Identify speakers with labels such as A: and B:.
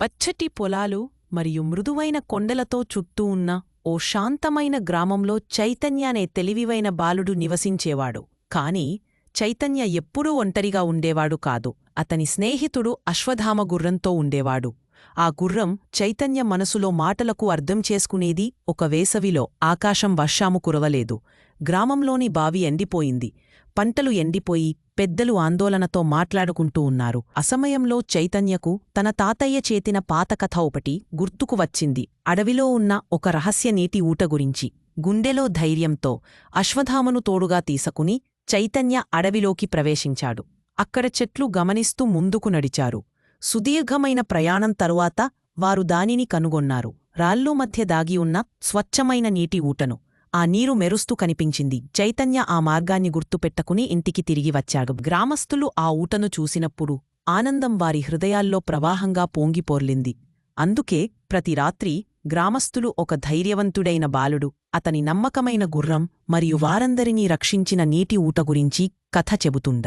A: పచ్చటి పొలాలు మరియు మృదువైన కొండలతో చుట్టూ ఉన్న ఓ శాంతమైన గ్రామంలో చైతన్య అనే తెలివివైన బాలుడు నివసించేవాడు. కాని చైతన్య ఎప్పుడూ ఒంటరిగా ఉండేవాడు కాదు. అతని స్నేహితుడు అశ్వథామ గుర్రంతో ఉండేవాడు. ఆ గుర్రం చైతన్య మనసులో మాటలకు అర్థం చేసుకునేది. ఒక వేసవిలో ఆకాశం వర్షాము కురవలేదు. గ్రామంలోని బావి ఎండిపోయింది. పంటలు ఎండిపోయి పెద్దలు ఆందోళనతో మాట్లాడుకుంటూ ఉన్నారు. అసమయంలో చైతన్యకు తన తాతయ్య చేతిన పాత కథ ఒకటి గుర్తుకు వచ్చింది. అడవిలో ఉన్న ఒక రహస్య నీటి ఊట గురించి. గుండెలో ధైర్యంతో అశ్వథామను తోడుగా తీసుకుని చైతన్య అడవిలోకి ప్రవేశించాడు. అక్కడ చెట్లు గమనిస్తూ ముందుకు నడిచారు. సుదీర్ఘమైన ప్రయాణం తరువాత వారు దానిని కనుగొన్నారు. రాళ్ళు మధ్య దాగి ఉన్న స్వచ్ఛమైన నీటి ఊటను. ఆ నీరు మెరుస్తూ కనిపించింది. చైతన్య ఆ మార్గాన్ని గుర్తుపెట్టుకుని ఇంటికి తిరిగి వచ్చాడు. గ్రామస్థులు ఆ ఊటను చూసినప్పుడు ఆనందం వారి హృదయాల్లో ప్రవాహంగా పొంగిపోర్లింది. అందుకే ప్రతి రాత్రి గ్రామస్థులు ఒక ధైర్యవంతుడైన బాలుడు, అతని నమ్మకమైన గుర్రం మరియు వారందరినీ రక్షించిన నీటి ఊట గురించి కథ చెబుతుండ.